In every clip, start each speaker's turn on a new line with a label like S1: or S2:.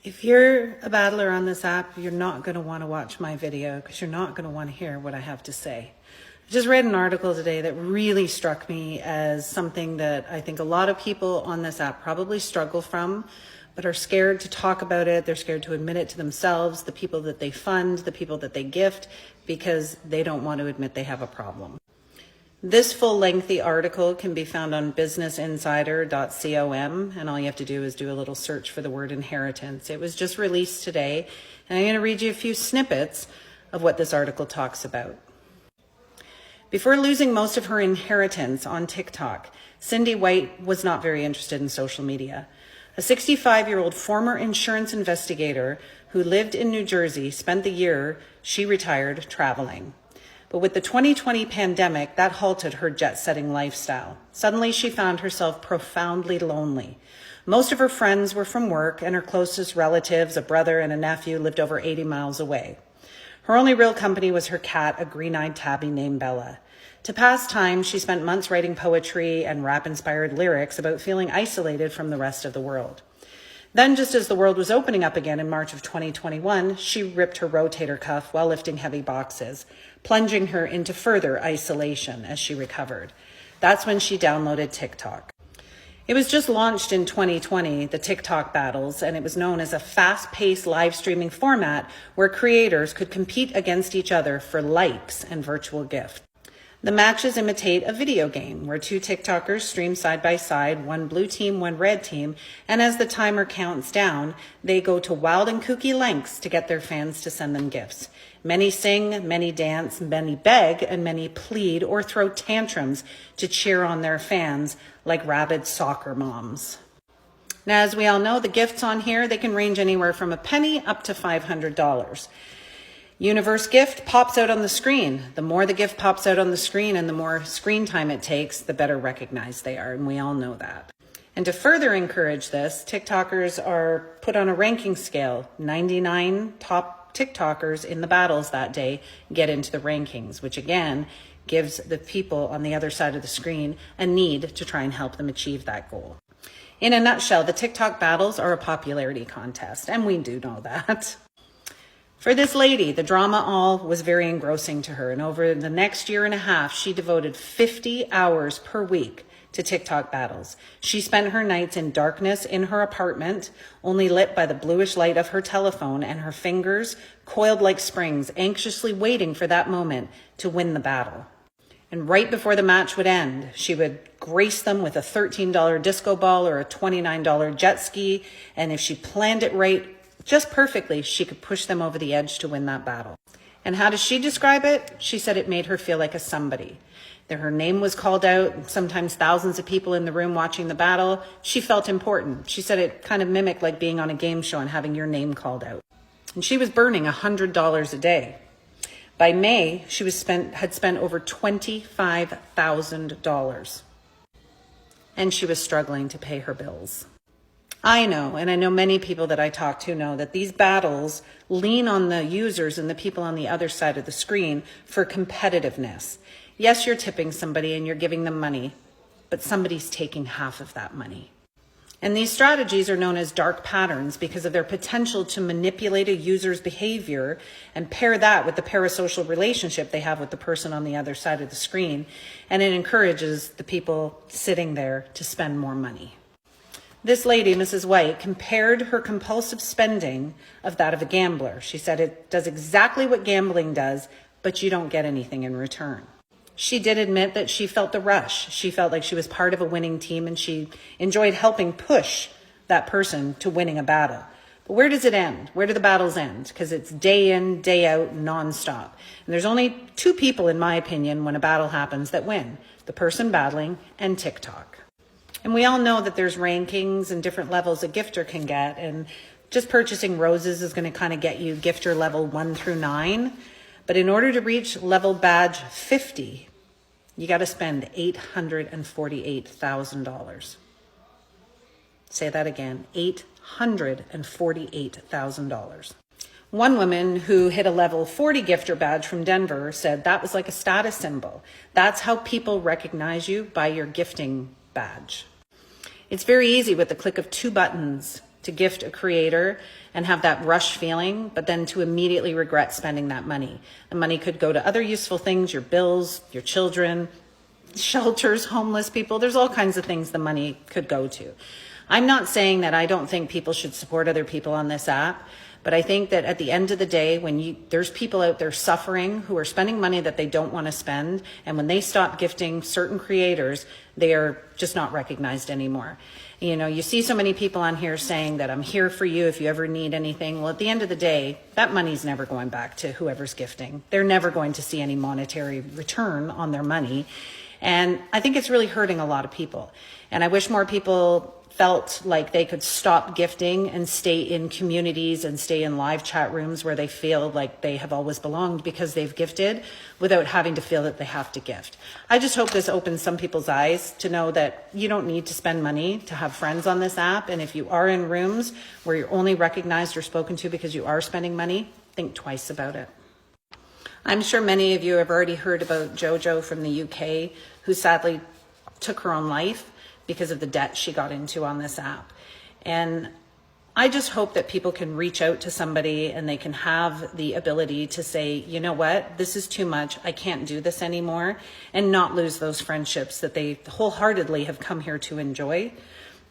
S1: If you're a battler on this app, you're not going to want to watch my video because you're not going to want to hear what I have to say. I just read an article today that really struck me as something that I think a lot of people on this app probably struggle from, but are scared to talk about it. They're scared to admit it to themselves, the people that they fund, the people that they gift, because they don't want to admit they have a problem. This full lengthy article can be found on businessinsider.com, and all you have to do is do a little search for the word inheritance. It was just released today, and I'm going to read you a few snippets of what this article talks about. Before losing most of her inheritance on TikTok, Cindy White was not very interested in social media. A 65-year-old former insurance investigator who lived in New Jersey spent the year she retired traveling. But with the 2020 pandemic, that halted her jet-setting lifestyle. Suddenly, she found herself profoundly lonely. Most of her friends were from work, and her closest relatives, a brother and a nephew, lived over 80 miles away. Her only real company was her cat, a green-eyed tabby named Bella. To pass time, she spent months writing poetry and rap-inspired lyrics about feeling isolated from the rest of the world. Then, just as the world was opening up again in March of 2021, she ripped her rotator cuff while lifting heavy boxes, plunging her into further isolation as she recovered. That's when she downloaded TikTok. It was just launched in 2020, the TikTok battles, and it was known as a fast-paced live streaming format where creators could compete against each other for likes and virtual gifts. The matches imitate a video game where two TikTokers stream side by side, one blue team, one red team, and as the timer counts down, they go to wild and kooky lengths to get their fans to send them gifts. Many sing, many dance, many beg, and many plead or throw tantrums to cheer on their fans like rabid soccer moms. Now, as we all know, the gifts on here, they can range anywhere from a penny up to $500. Universe gift pops out on the screen. The more the gift pops out on the screen and the more screen time it takes, the better recognized they are, and we all know that. And to further encourage this, TikTokers are put on a ranking scale. 99 top TikTokers in the battles that day get into the rankings, which again gives the people on the other side of the screen a need to try and help them achieve that goal. In a nutshell, the TikTok battles are a popularity contest, and we do know that. For this lady, the drama all was very engrossing to her, and over the next year and a half, she devoted 50 hours per week to TikTok battles. She spent her nights in darkness in her apartment, only lit by the bluish light of her telephone, and her fingers coiled like springs, anxiously waiting for that moment to win the battle. And right before the match would end, she would grace them with a $13 disco ball or a $29 jet ski, and if she planned it right, just perfectly, she could push them over the edge to win that battle. And how does she describe it? She said it made her feel like a somebody. That her name was called out, sometimes thousands of people in the room watching the battle. She felt important. She said it kind of mimicked like being on a game show and having your name called out. And she was burning $100 a day. By May, she had spent over $25,000. And she was struggling to pay her bills. I know, and I know many people that I talk to know that these battles lean on the users and the people on the other side of the screen for competitiveness. Yes, you're tipping somebody and you're giving them money, but somebody's taking half of that money. And these strategies are known as dark patterns because of their potential to manipulate a user's behavior and pair that with the parasocial relationship they have with the person on the other side of the screen, and it encourages the people sitting there to spend more money. This lady, Mrs. White, compared her compulsive spending of that of a gambler. She said it does exactly what gambling does, but you don't get anything in return. She did admit that she felt the rush. She felt like she was part of a winning team, and she enjoyed helping push that person to winning a battle. But where does it end? Where do the battles end? Because it's day in, day out, nonstop. And there's only two people, in my opinion, when a battle happens that win: the person battling and TikTok. And we all know that there's rankings and different levels a gifter can get, and just purchasing roses is going to kind of get you gifter level 1 through 9. But in order to reach level badge 50, you got to spend $848,000. Say that again, $848,000. One woman who hit a level 40 gifter badge from Denver said that was like a status symbol. That's how people recognize you, by your gifting badge. It's very easy with the click of 2 buttons to gift a creator and have that rush feeling, but then to immediately regret spending that money. The money could go to other useful things, your bills, your children, shelters, homeless people. There's all kinds of things the money could go to. I'm not saying that I don't think people should support other people on this app, but I think that at the end of the day, when there's people out there suffering who are spending money that they don't want to spend, and when they stop gifting certain creators, they are just not recognized anymore. You know, you see so many people on here saying that I'm here for you if you ever need anything. Well, at the end of the day, that money's never going back to whoever's gifting. They're never going to see any monetary return on their money. And I think it's really hurting a lot of people. And I wish more people felt like they could stop gifting and stay in communities and stay in live chat rooms where they feel like they have always belonged because they've gifted, without having to feel that they have to gift. I just hope this opens some people's eyes to know that you don't need to spend money to have friends on this app. And if you are in rooms where you're only recognized or spoken to because you are spending money, think twice about it. I'm sure many of you have already heard about Jojo from the UK, who sadly took her own life because of the debt she got into on this app. And I just hope that people can reach out to somebody and they can have the ability to say, you know what, this is too much, I can't do this anymore, and not lose those friendships that they wholeheartedly have come here to enjoy.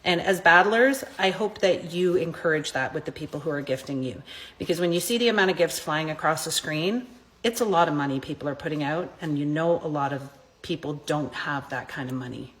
S1: And as battlers, I hope that you encourage that with the people who are gifting you. Because when you see the amount of gifts flying across the screen, it's a lot of money people are putting out, and you know a lot of people don't have that kind of money.